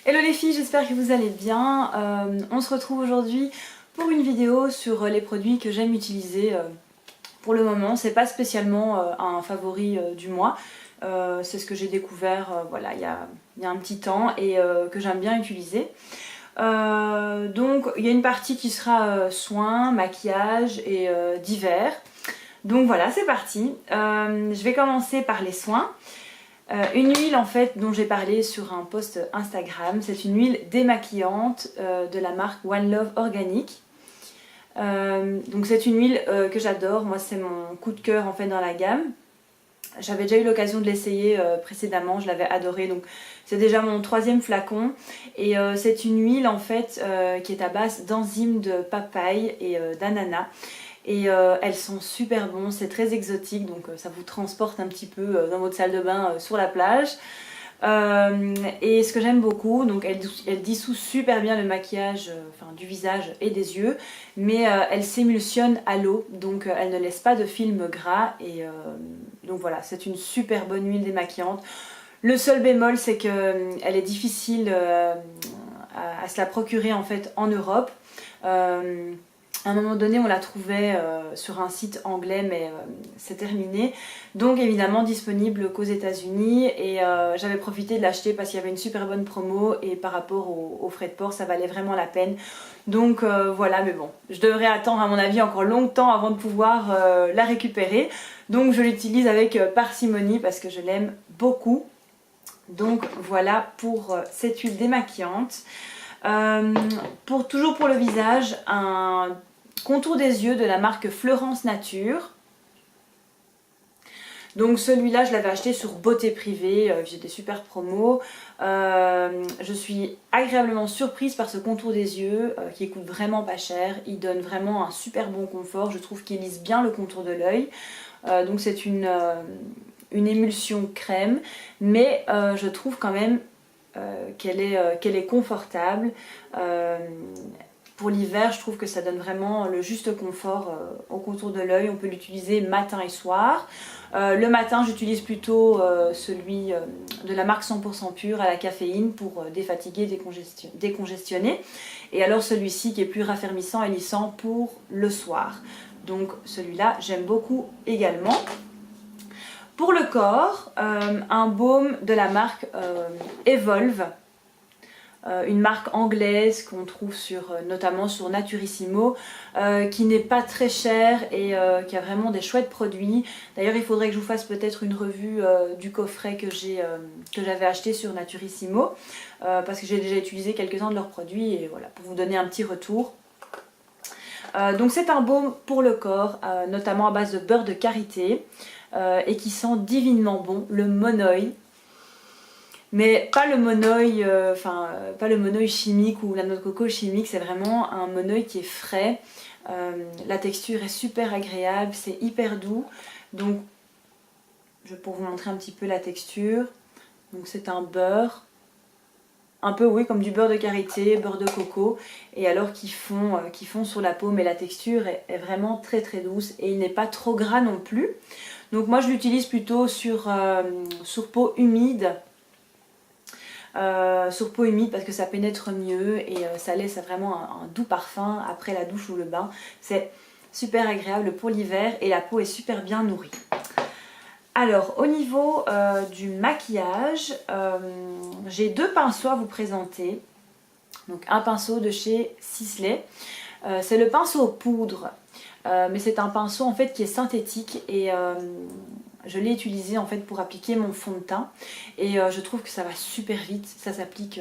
Hello les filles, j'espère que vous allez bien. On se retrouve aujourd'hui pour une vidéo sur les produits que j'aime utiliser pour le moment. C'est pas spécialement un favori du mois. C'est ce que j'ai découvert voilà, il y a un petit temps et que j'aime bien utiliser. Donc il y a une partie qui sera soins, maquillage et divers. Donc voilà, c'est parti. Je vais commencer par les soins. Une huile en fait dont j'ai parlé sur un post Instagram, c'est une huile démaquillante de la marque One Love Organic. Donc c'est une huile que j'adore, moi c'est mon coup de cœur en fait dans la gamme. J'avais déjà eu l'occasion de l'essayer précédemment, je l'avais adoré, donc c'est déjà mon 3e flacon. Et c'est une huile en fait qui est à base d'enzymes de papaye et d'ananas. Et elles sont super bonnes, c'est très exotique, donc ça vous transporte un petit peu dans votre salle de bain sur la plage. Et ce que j'aime beaucoup, donc elle dissout super bien le maquillage du visage et des yeux, mais elle s'émulsionne à l'eau, donc elle ne laisse pas de film gras. Et donc voilà, c'est une super bonne huile démaquillante. Le seul bémol, c'est qu'elle est difficile à se la procurer en fait en Europe. À un moment donné, on la trouvait sur un site anglais, mais c'est terminé. Donc évidemment disponible qu'aux États-Unis. Et j'avais profité de l'acheter parce qu'il y avait une super bonne promo. Et par rapport aux frais de port, ça valait vraiment la peine. Donc voilà, mais bon, je devrais attendre à mon avis encore longtemps avant de pouvoir la récupérer. Donc je l'utilise avec parcimonie parce que je l'aime beaucoup. Donc voilà pour cette huile démaquillante. Toujours pour le visage, un contour des yeux de la marque Fleurance Nature. Donc celui-là je l'avais acheté sur Beauté Privée, j'ai des super promos. Je suis agréablement surprise par ce contour des yeux qui coûte vraiment pas cher. Il donne vraiment un super bon confort, je trouve qu'il lisse bien le contour de l'œil. Donc c'est une émulsion crème, mais je trouve quand même qu'elle est confortable. Pour l'hiver, je trouve que ça donne vraiment le juste confort au contour de l'œil. On peut l'utiliser matin et soir. Le matin, j'utilise plutôt celui de la marque 100% pure à la caféine pour défatiguer, décongestionner. Et alors celui-ci qui est plus raffermissant et lissant pour le soir. Donc celui-là, j'aime beaucoup également. Pour le corps, un baume de la marque Evolve, une marque anglaise qu'on trouve notamment sur Naturissimo, qui n'est pas très cher et qui a vraiment des chouettes produits. D'ailleurs, il faudrait que je vous fasse peut-être une revue du coffret que j'avais acheté sur Naturissimo, parce que j'ai déjà utilisé quelques-uns de leurs produits et voilà, pour vous donner un petit retour. Donc c'est un baume pour le corps, notamment à base de beurre de karité. Et qui sent divinement bon, le monoï, mais pas le monoï, pas le monoï chimique ou la noix de coco chimique, c'est vraiment un monoï qui est frais. La texture est super agréable, c'est hyper doux. Donc je vais pour vous montrer un petit peu la texture. Donc c'est un beurre, un peu oui comme du beurre de karité, beurre de coco, et alors qui fond sur la peau, mais la texture est vraiment très très douce et il n'est pas trop gras non plus. Donc moi je l'utilise plutôt sur peau humide. Sur peau humide parce que ça pénètre mieux et ça laisse vraiment un doux parfum après la douche ou le bain. C'est super agréable pour l'hiver et la peau est super bien nourrie. Alors au niveau du maquillage, j'ai 2 pinceaux à vous présenter. Donc un pinceau de chez Sisley. C'est le pinceau poudre. Mais c'est un pinceau en fait qui est synthétique et je l'ai utilisé en fait pour appliquer mon fond de teint et je trouve que ça va super vite, ça s'applique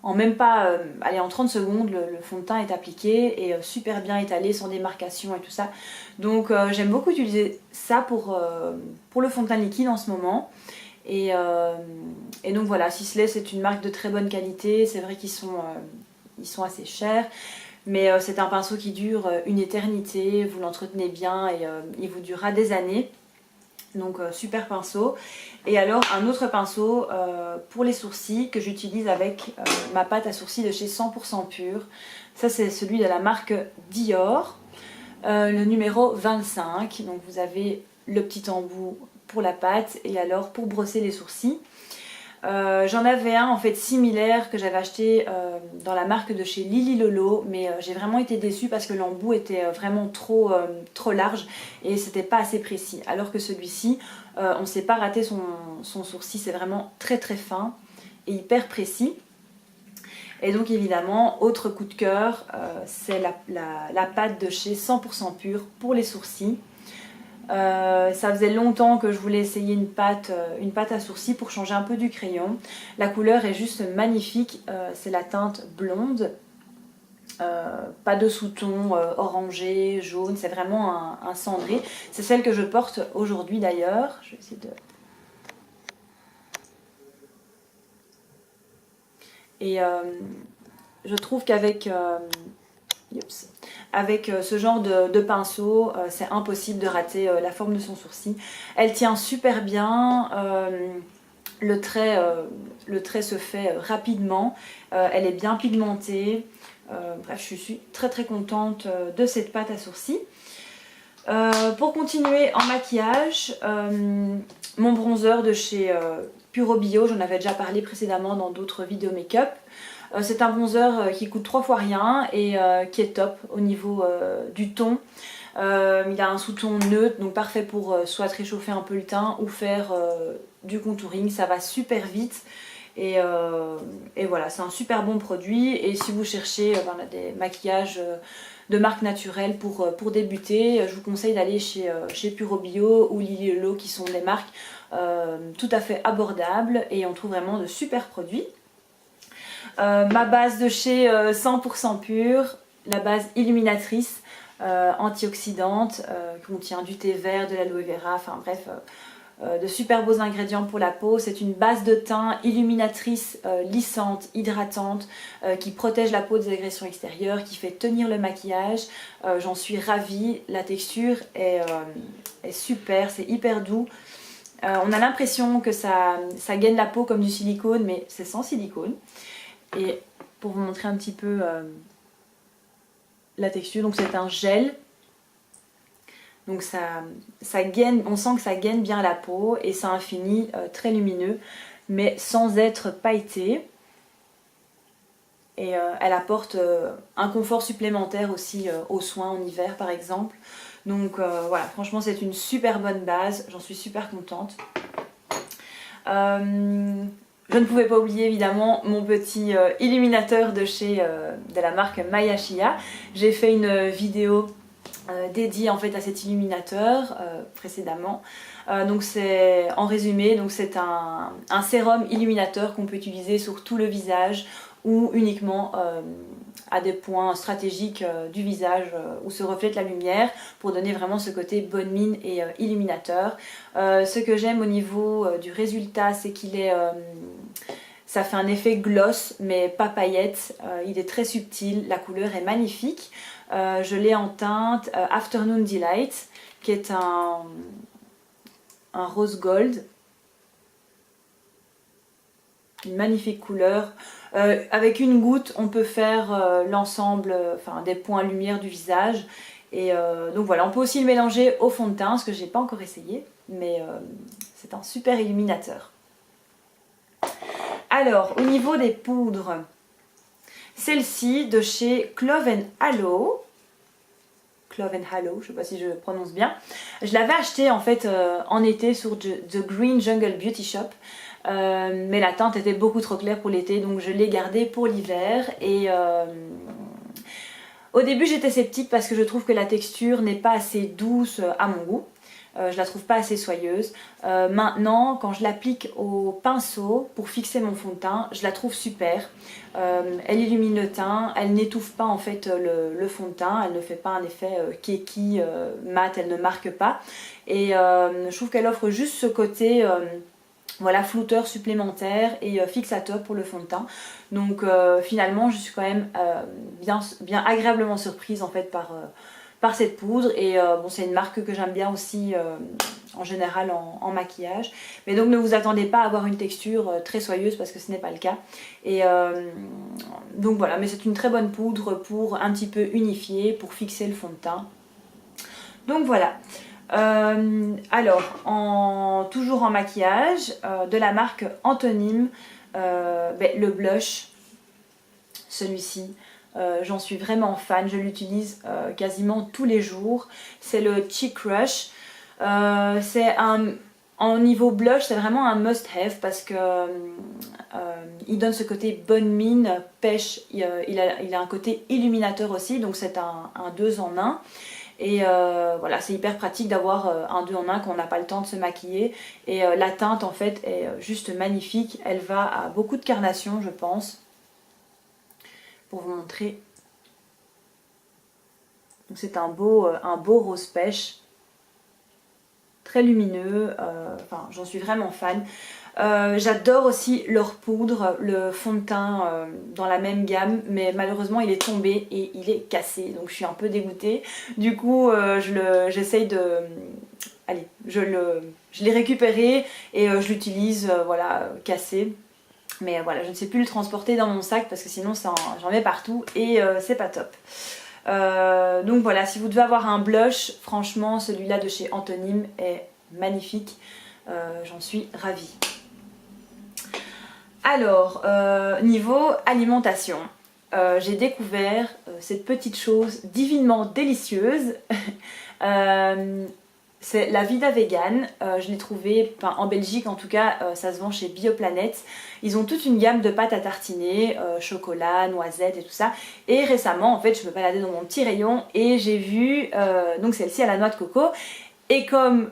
en même pas, allez, en 30 secondes le fond de teint est appliqué et super bien étalé sans démarcation et tout ça. Donc j'aime beaucoup utiliser ça pour le fond de teint liquide en ce moment. Et donc voilà, Sisley c'est une marque de très bonne qualité, c'est vrai qu'ils sont assez chers. Mais c'est un pinceau qui dure une éternité, vous l'entretenez bien et il vous durera des années. Donc super pinceau. Et alors un autre pinceau pour les sourcils que j'utilise avec ma pâte à sourcils de chez 100% pur. Ça c'est celui de la marque Dior, le numéro 25. Donc vous avez le petit embout pour la pâte et alors pour brosser les sourcils. J'en avais un en fait similaire que j'avais acheté dans la marque de chez Lily Lolo, mais j'ai vraiment été déçue parce que l'embout était vraiment trop large et c'était pas assez précis. Alors que celui-ci, on ne s'est pas raté son sourcil, c'est vraiment très très fin et hyper précis. Et donc évidemment, autre coup de cœur, c'est la pâte de chez 100% Pur pour les sourcils. Ça faisait longtemps que je voulais essayer une pâte à sourcils pour changer un peu du crayon. La couleur est juste magnifique, c'est la teinte blonde, pas de sous-ton orangé, jaune, c'est vraiment un cendré. C'est celle que je porte aujourd'hui d'ailleurs. Je vais essayer de... Et je trouve qu'avec ce genre de pinceau, c'est impossible de rater la forme de son sourcil. Elle tient super bien, le trait se fait rapidement, elle est bien pigmentée. Bref, je suis très très contente de cette pâte à sourcils. Pour continuer en maquillage, mon bronzer de chez Puro Bio, j'en avais déjà parlé précédemment dans d'autres vidéos make-up. C'est un bronzer qui coûte 3 fois rien et qui est top au niveau du ton. Il a un sous-ton neutre, donc parfait pour soit réchauffer un peu le teint ou faire du contouring. Ça va super vite et voilà, c'est un super bon produit. Et si vous cherchez des maquillages de marque naturelle pour débuter, je vous conseille d'aller chez Puro Bio ou Lily Lolo, qui sont des marques tout à fait abordables et on trouve vraiment de super produits. Ma base de chez 100% Pur, la base illuminatrice antioxydante, qui contient du thé vert, de l'aloe vera, enfin bref, de super beaux ingrédients pour la peau. C'est une base de teint illuminatrice, lissante, hydratante, qui protège la peau des agressions extérieures, qui fait tenir le maquillage. J'en suis ravie, la texture est super, c'est hyper doux. On a l'impression que ça gaine la peau comme du silicone, mais c'est sans silicone. Et pour vous montrer un petit peu la texture, donc c'est un gel. Donc ça gaine, on sent que ça gaine bien la peau et c'est un fini très lumineux, mais sans être pailleté. Et elle apporte un confort supplémentaire aussi aux soins en hiver par exemple. Donc voilà, franchement c'est une super bonne base, j'en suis super contente. Je ne pouvais pas oublier évidemment mon petit illuminateur de la marque Maya Chia. J'ai fait une vidéo dédiée en fait à cet illuminateur précédemment. Donc c'est en résumé, donc c'est un sérum illuminateur qu'on peut utiliser sur tout le visage ou uniquement à des points stratégiques du visage où se reflète la lumière pour donner vraiment ce côté bonne mine et illuminateur. Ce que j'aime au niveau du résultat, c'est qu'il est... ça fait un effet gloss mais pas paillette, il est très subtil, la couleur est magnifique. Je l'ai en teinte Afternoon Delight qui est un rose gold. Une magnifique couleur. Avec une goutte, on peut faire l'ensemble, des points lumière du visage. Et donc voilà, on peut aussi le mélanger au fond de teint, ce que j'ai pas encore essayé, mais c'est un super illuminateur. Alors, au niveau des poudres, celle-ci de chez Clove & Halo. Clove & Halo, je sais pas si je prononce bien. Je l'avais acheté en fait en été sur The Green Jungle Beauty Shop. Mais la teinte était beaucoup trop claire pour l'été, donc je l'ai gardée pour l'hiver. Et au début j'étais sceptique parce que je trouve que la texture n'est pas assez douce à mon goût. Je la trouve pas assez soyeuse. Maintenant, quand je l'applique au pinceau pour fixer mon fond de teint, je la trouve super. Elle illumine le teint, elle n'étouffe pas en fait le fond de teint, elle ne fait pas un effet keki mat, elle ne marque pas. Et je trouve qu'elle offre juste ce côté... voilà, flouteur supplémentaire et fixateur pour le fond de teint. Donc finalement je suis quand même bien agréablement surprise en fait par cette poudre. Et bon, c'est une marque que j'aime bien aussi en général en maquillage. Mais donc ne vous attendez pas à avoir une texture très soyeuse parce que ce n'est pas le cas. Et donc voilà, mais c'est une très bonne poudre pour un petit peu unifier, pour fixer le fond de teint. Donc voilà. Toujours en maquillage, de la marque Antonym, le blush, celui-ci. J'en suis vraiment fan, je l'utilise quasiment tous les jours. C'est le Cheek Rush. En niveau blush, c'est vraiment un must-have parce que il donne ce côté bonne mine, pêche. Il a un côté illuminateur aussi, donc c'est un 2 en 1. Et voilà, c'est hyper pratique d'avoir un 2 en 1 quand on n'a pas le temps de se maquiller. Et la teinte en fait est juste magnifique. Elle va à beaucoup de carnation, je pense. Pour vous montrer. Donc c'est un beau rose pêche. Très lumineux. Enfin, j'en suis vraiment fan. J'adore aussi leur poudre, le fond de teint dans la même gamme, mais malheureusement il est tombé et il est cassé, donc je suis un peu dégoûtée. Du coup j'essaye de... Allez, je l'ai récupéré et je l'utilise, voilà, cassé. Mais voilà, je ne sais plus le transporter dans mon sac parce que sinon j'en mets partout et c'est pas top. Donc voilà, si vous devez avoir un blush, franchement celui-là de chez Antonym est magnifique. J'en suis ravie. Alors, niveau alimentation, j'ai découvert cette petite chose divinement délicieuse. C'est la Vida Vegan. Je l'ai trouvé, en Belgique en tout cas, ça se vend chez Bioplanète. Ils ont toute une gamme de pâtes à tartiner, chocolat, noisettes et tout ça. Et récemment, en fait, je me baladais dans mon petit rayon et j'ai vu donc celle-ci à la noix de coco. Et comme,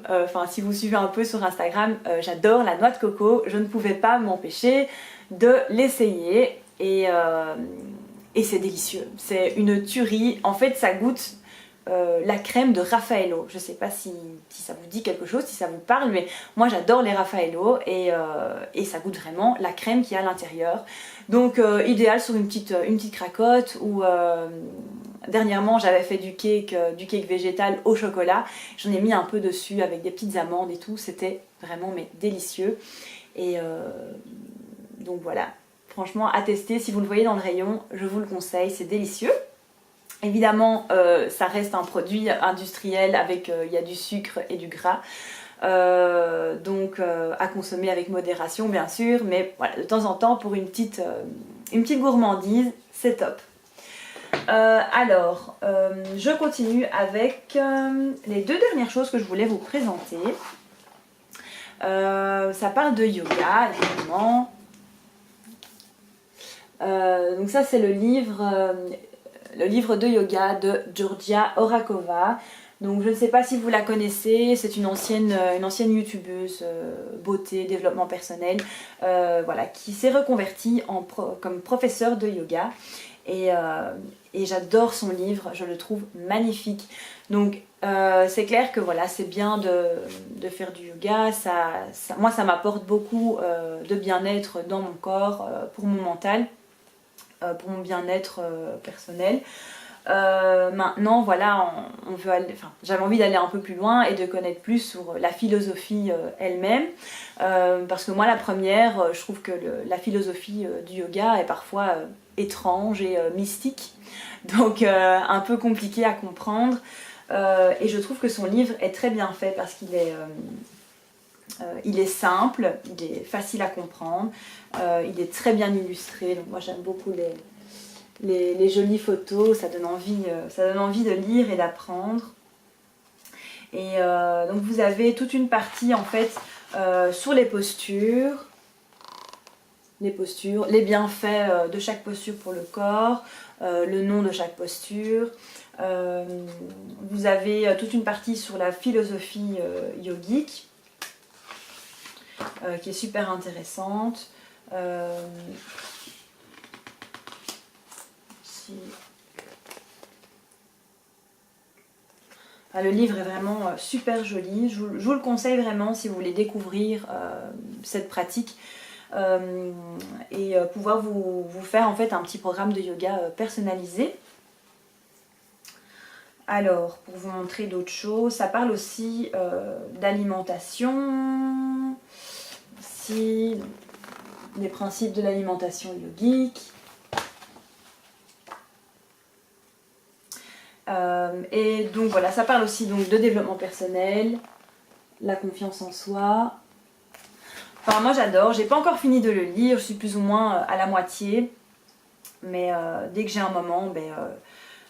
si vous suivez un peu sur Instagram, j'adore la noix de coco, je ne pouvais pas m'empêcher de l'essayer et c'est délicieux. C'est une tuerie. En fait, ça goûte la crème de Raffaello. Je ne sais pas si ça vous dit quelque chose, si ça vous parle, mais moi j'adore les Raffaello et ça goûte vraiment la crème qu'il y a à l'intérieur. Donc idéal sur une petite cracotte ou... Dernièrement, j'avais fait du cake végétal au chocolat. J'en ai mis un peu dessus avec des petites amandes et tout. C'était vraiment délicieux. Et donc voilà, franchement à tester. Si vous le voyez dans le rayon, je vous le conseille. C'est délicieux. Évidemment, ça reste un produit industriel avec il y a du sucre et du gras. Donc à consommer avec modération bien sûr. Mais voilà, de temps en temps pour une petite gourmandise, c'est top. Je continue avec les deux dernières choses que je voulais vous présenter. Ça parle de yoga, évidemment. Donc ça c'est le livre de yoga de Georgia Horakova. Donc je ne sais pas si vous la connaissez, c'est une ancienne youtubeuse beauté, développement personnel, voilà, qui s'est reconvertie comme professeure de yoga. Et j'adore son livre, je le trouve magnifique. Donc c'est clair que voilà, c'est bien de faire du yoga, moi ça m'apporte beaucoup de bien-être dans mon corps, pour mon mental, pour mon bien-être personnel. Maintenant voilà, j'avais envie d'aller un peu plus loin et de connaître plus sur la philosophie elle-même, parce que moi la première, je trouve que la philosophie du yoga est parfois étrange et mystique, donc un peu compliqué à comprendre, et je trouve que son livre est très bien fait parce qu'il est simple, il est facile à comprendre, il est très bien illustré, donc moi j'aime beaucoup les jolies photos, ça donne envie de lire et d'apprendre. Et donc vous avez toute une partie en fait sur les postures, les bienfaits de chaque posture pour le corps, le nom de chaque posture. Vous avez toute une partie sur la philosophie yogique qui est super intéressante. Le livre est vraiment super joli, je vous le conseille vraiment si vous voulez découvrir cette pratique et pouvoir vous faire en fait un petit programme de yoga personnalisé. Alors, pour vous montrer d'autres choses, ça parle aussi d'alimentation, aussi des principes de l'alimentation yogique. Et donc voilà, ça parle aussi donc, de développement personnel, la confiance en soi. Enfin moi j'adore, j'ai pas encore fini de le lire, je suis plus ou moins à la moitié. Mais dès que j'ai un moment,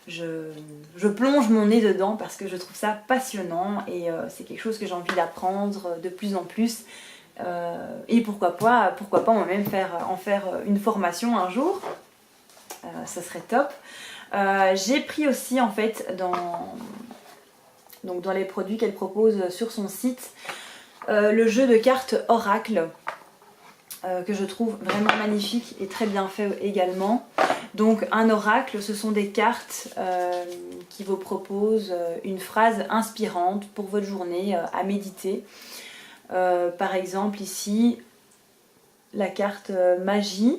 je plonge mon nez dedans parce que je trouve ça passionnant et c'est quelque chose que j'ai envie d'apprendre de plus en plus. Et pourquoi pas moi-même en faire une formation un jour. Ça serait top. J'ai pris aussi en fait dans les produits qu'elle propose sur son site le jeu de cartes Oracle que je trouve vraiment magnifique et très bien fait également. Donc un oracle, ce sont des cartes qui vous proposent une phrase inspirante pour votre journée à méditer. Par exemple ici, la carte magie.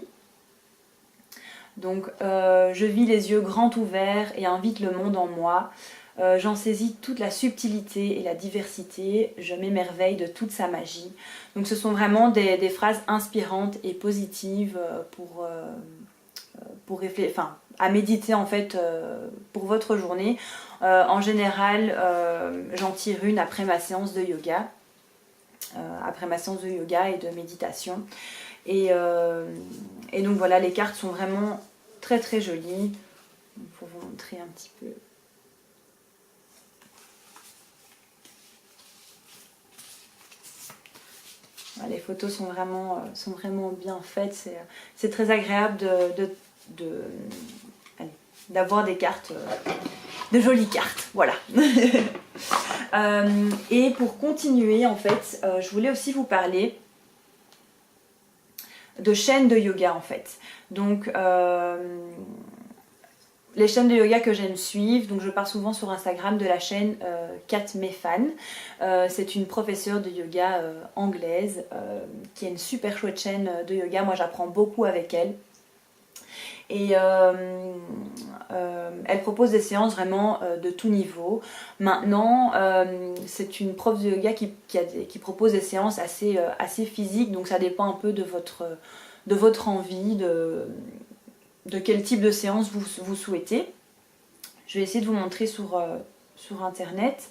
Donc je vis les yeux grands ouverts et invite le monde en moi. J'en saisis toute la subtilité et la diversité, je m'émerveille de toute sa magie. Donc ce sont vraiment des phrases inspirantes et positives pour réfléchir, à méditer en fait pour votre journée. En général, j'en tire une après ma séance de yoga, et de méditation. Et donc voilà, les cartes sont vraiment très très jolies. Il faut vous montrer un petit peu. Les photos sont vraiment bien faites, c'est très agréable d'avoir des cartes, de jolies cartes, voilà. Et pour continuer en fait, je voulais aussi vous parler de chaînes de yoga en fait. Donc les chaînes de yoga que j'aime suivre, donc je pars souvent sur Instagram de la chaîne Kat Mefan. C'est une professeure de yoga anglaise qui a une super chouette chaîne de yoga. Moi j'apprends beaucoup avec elle. Et elle propose des séances vraiment de tout niveau. Maintenant, c'est une prof de yoga qui propose des séances assez physiques, donc ça dépend un peu de votre envie, de quel type de séance vous souhaitez. Je vais essayer de vous montrer sur internet.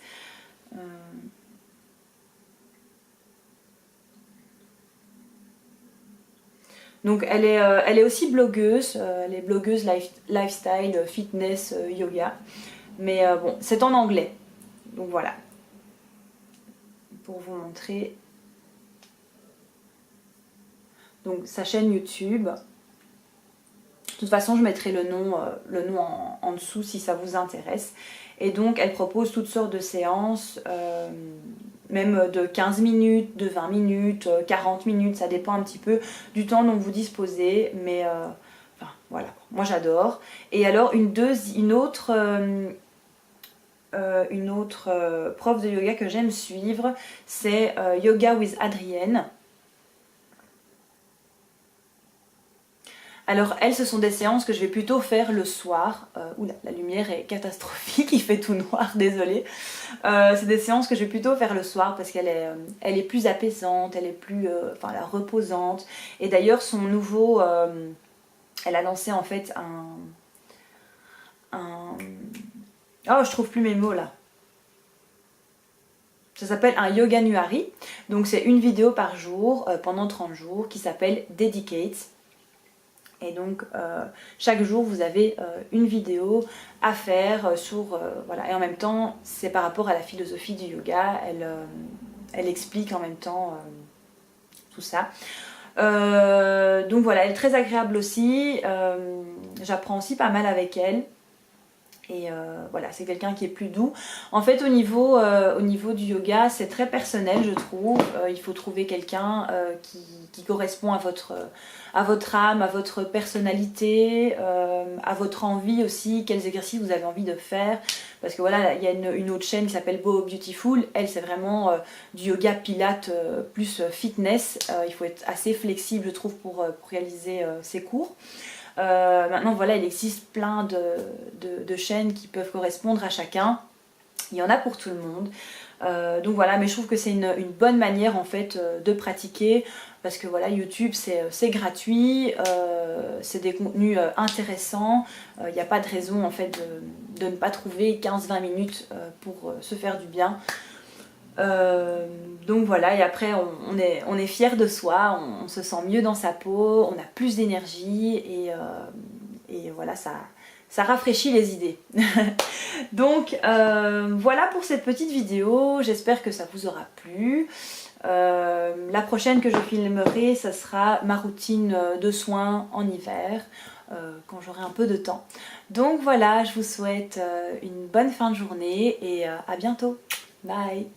Donc elle est aussi blogueuse, elle est blogueuse lifestyle, fitness, yoga. Mais bon, c'est en anglais. Donc voilà. Pour vous montrer. Donc sa chaîne YouTube. De toute façon, je mettrai le nom en dessous si ça vous intéresse. Et donc, elle propose toutes sortes de séances, même de 15 minutes, de 20 minutes, 40 minutes, ça dépend un petit peu du temps dont vous disposez. Mais voilà, moi j'adore. Et alors, une autre prof de yoga que j'aime suivre, c'est Yoga with Adrienne. Alors elles, ce sont des séances que je vais plutôt faire le soir. Oula, la lumière est catastrophique, il fait tout noir, désolée. C'est des séances que je vais plutôt faire le soir parce qu'elle est plus apaisante, elle est plus reposante. Et d'ailleurs, son nouveau... elle a lancé en fait Oh, je trouve plus mes mots là. Ça s'appelle un Yoga Nuari. Donc c'est une vidéo par jour pendant 30 jours qui s'appelle Dedicate. Et donc chaque jour vous avez une vidéo à faire sur voilà, et en même temps c'est par rapport à la philosophie du yoga, elle explique en même temps tout ça. Donc voilà, elle est très agréable aussi, j'apprends aussi pas mal avec elle. Et voilà, c'est quelqu'un qui est plus doux. En fait, au niveau du yoga, c'est très personnel, je trouve. Il faut trouver quelqu'un qui correspond à votre âme, à votre personnalité, à votre envie aussi, quels exercices vous avez envie de faire. Parce que voilà, il y a une autre chaîne qui s'appelle Beau Beautiful. Elle, c'est vraiment du yoga pilates plus fitness. Il faut être assez flexible, je trouve, pour réaliser ses cours. Maintenant voilà, il existe plein de chaînes qui peuvent correspondre à chacun. Il y en a pour tout le monde. Donc voilà, mais je trouve que c'est une bonne manière en fait de pratiquer, parce que voilà, YouTube c'est gratuit, c'est des contenus intéressants, il n'y a pas de raison en fait de ne pas trouver 15-20 minutes pour se faire du bien. Donc voilà, et après on est fier de soi, on se sent mieux dans sa peau, on a plus d'énergie et voilà, ça rafraîchit les idées. Donc voilà pour cette petite vidéo, j'espère que ça vous aura plu. La prochaine que je filmerai, ça sera ma routine de soins en hiver, quand j'aurai un peu de temps. Donc voilà, je vous souhaite une bonne fin de journée et à bientôt. Bye!